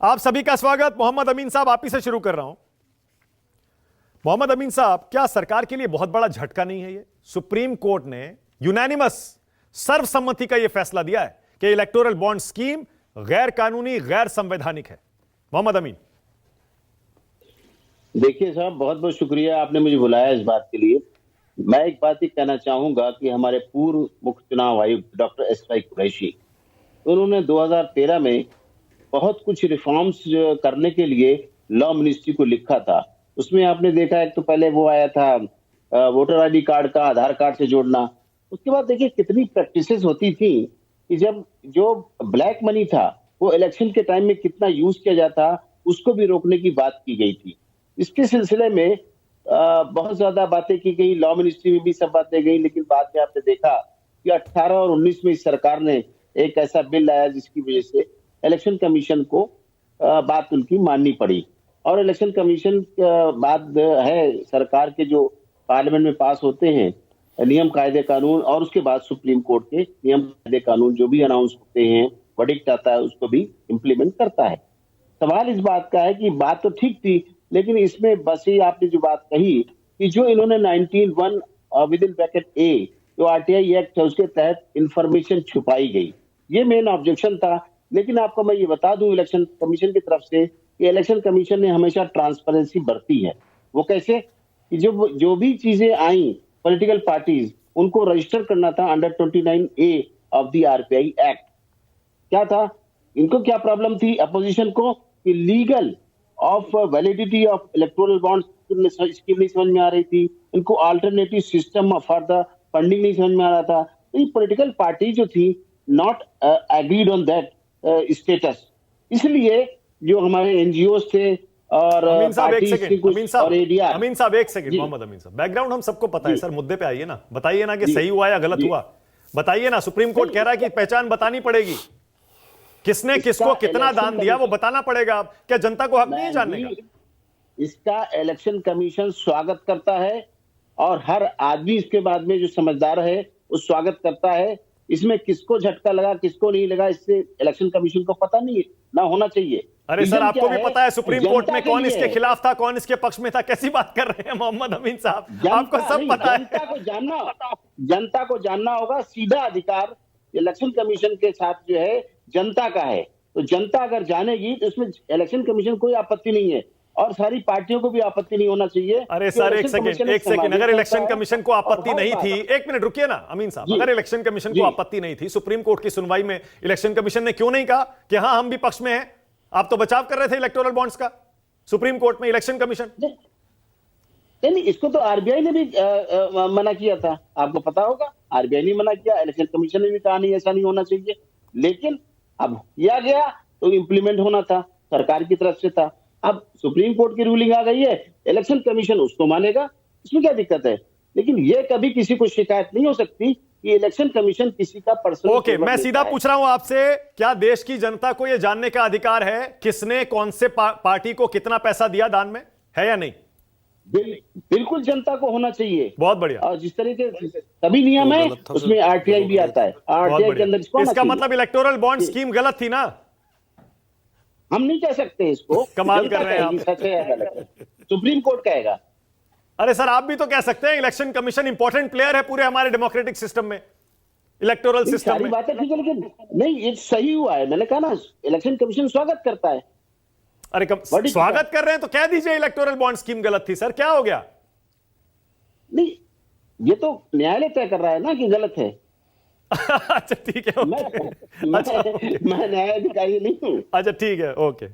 आप सभी का स्वागत। मोहम्मद अमीन साहब, आप ही से शुरू कर रहा हूं। मोहम्मद अमीन साहब, क्या सरकार के लिए बहुत बड़ा झटका नहीं है ये? सुप्रीम कोर्ट ने यूनानिमस सर्वसम्मति का यह फैसला दिया है कि इलेक्टोरल बॉन्ड स्कीम गैर कानूनी, गैर संवैधानिक है। मोहम्मद अमीन। देखिए साहब, बहुत बहुत शुक्रिया आपने मुझे बुलाया इस बात के लिए। मैं एक बात ही कहना चाहूंगा कि हमारे पूर्व मुख्य चुनाव आयुक्त डॉक्टर एस वाई कुरैशी, उन्होंने 2013 में बहुत कुछ रिफॉर्म्स करने के लिए लॉ मिनिस्ट्री को लिखा था। उसमें आपने देखा, एक तो पहले वो आया था वोटर आईडी कार्ड का आधार कार्ड से जोड़ना। उसके बाद देखिए कितनी प्रैक्टिसेस होती थी कि जब जो ब्लैक मनी था वो इलेक्शन के टाइम में कितना यूज किया जाता, उसको भी रोकने की बात की गई थी। इसके सिलसिले में बहुत ज्यादा बातें की गई, लॉ मिनिस्ट्री में भी सब बातें गई, लेकिन बाद में आपने देखा कि 18 और 19 में इस सरकार ने एक ऐसा बिल लाया जिसकी वजह से इलेक्शन कमीशन को बात उनकी माननी पड़ी। और इलेक्शन कमीशन बाद है सरकार के जो पार्लियामेंट में पास होते हैं नियम कायदे कानून, और उसके बाद सुप्रीम कोर्ट के नियम कायदे कानून जो भी अनाउंस होते हैं, वर्डिक्ट आता है, उसको भी इम्प्लीमेंट करता है। सवाल इस बात का है कि बात तो ठीक थी, लेकिन इसमें बस ही आपने जो बात कही कि जो इन्होंने 19(1) विद इन ब्रैकेट ए जो आरटीआई एक्ट है उसके तहत इंफॉर्मेशन छुपाई गई, ये मेन ऑब्जेक्शन था। लेकिन आपको मैं ये बता दूं इलेक्शन कमीशन की तरफ से कि इलेक्शन कमीशन ने हमेशा ट्रांसपेरेंसी बरती है। वो कैसे कि जो भी चीजें आई पॉलिटिकल पार्टीज, उनको रजिस्टर करना था under 29A of the RPI act. क्या था, इनको क्या प्रॉब्लम थी अपोजिशन को कि legal of validity of electoral bond scheme नहीं समझ में आ रही थी, इनको alternative system for the funding नहीं समझ में आ रहा था। तो ये पॉलिटिकल पार्टी जो थी not agreed on that status, इसलिए जो हमारे एनजीओ थे और अमीन साहब एक सेकंड, मोहम्मद अमीन साहब, बैकग्राउंड हम सबको पता है सर, मुद्दे पे आइए ना, बताइए ना कि सही हुआ या गलत हुआ, बताइए ना। सुप्रीम कोर्ट कह रहा है कि पहचान बतानी पड़ेगी, किसने किसको कितना दान दिया वो बताना पड़ेगा। क्या जनता को हक नहीं है जानने का? इसका इलेक्शन कमीशन स्वागत करता है और हर आदमी इसके बाद में जो समझदार है वो स्वागत करता है। इसमें किसको झटका लगा किसको नहीं लगा, इससे इलेक्शन कमीशन को पता नहीं है, ना होना चाहिए। अरे सर, आपको भी पता है सुप्रीम कोर्ट में कौन इसके खिलाफ था, कौन इसके पक्ष में था। कैसी बात कर रहे हैं मोहम्मद अमीन साहब, आपको सब पता है। जनता को जानना होगा। सीधा अधिकार इलेक्शन कमीशन के साथ जो है जनता का है, तो जनता अगर जानेगी तो इसमें इलेक्शन कमीशन कोई आपत्ति नहीं है और सारी पार्टियों को भी आपत्ति नहीं होना चाहिए। अरे सर एक सेकंड, अगर इलेक्शन कमीशन को आपत्ति नहीं थी, एक मिनट रुकिए ना अमीन साहब, अगर इलेक्शन कमीशन को आपत्ति नहीं थी, सुप्रीम कोर्ट की सुनवाई में इलेक्शन कमीशन ने क्यों नहीं कहा कि हाँ हम भी पक्ष में हैं? आप तो बचाव कर रहे थे इलेक्टोरल बॉन्ड्स का सुप्रीम कोर्ट में, इलेक्शन कमीशन नहीं, इसको तो आरबीआई ने भी मना किया था, आपको पता होगा। आरबीआई ने मना किया, इलेक्शन कमीशन ने भी कहा नहीं ऐसा नहीं होना चाहिए, लेकिन अब किया गया तो इम्प्लीमेंट होना था, सरकार की तरफ से था। अब सुप्रीम कोर्ट की रूलिंग आ गई है, इलेक्शन कमीशन उसको मानेगा, इसमें क्या दिक्कत है। लेकिन ये कभी किसी को शिकायत नहीं हो सकती कि इलेक्शन कमीशन किसी का पर्सनल। ओके, मैं सीधा पूछ रहा हूं आपसे, क्या देश की जनता को यह जानने का अधिकार है किसने कौन से पार्टी को कितना पैसा दिया दान में, है या नहीं? बिल्कुल जनता को होना चाहिए। बहुत बढ़िया। और जिस तरीके सभी नियम है उसमें आरटीआई भी आता है, आरटीआई के अंदर इसका मतलब इलेक्टोरल बॉन्ड स्कीम गलत थी ना? हम नहीं कह सकते इसको, कमाल कर रहे हैं आप। सच है या गलत है सुप्रीम कोर्ट कहेगा। अरे सर, आप भी तो कह सकते हैं इलेक्शन कमीशन इंपॉर्टेंट प्लेयर है पूरे हमारे डेमोक्रेटिक सिस्टम में, इलेक्टोरल सिस्टम में। बातें ठीक है, लेकिन नहीं, ये सही हुआ है। मैंने कहा ना इलेक्शन कमीशन स्वागत करता है। अरे स्वागत कर रहे हैं तो कह दीजिए इलेक्टोरल बॉन्ड स्कीम गलत थी सर, क्या हो गया? नहीं, ये तो न्यायालय तय कर रहा है ना कि गलत है। अच्छा ठीक है, मैं न्यायाधिकारी नहीं हूं। अच्छा ठीक है, ओके।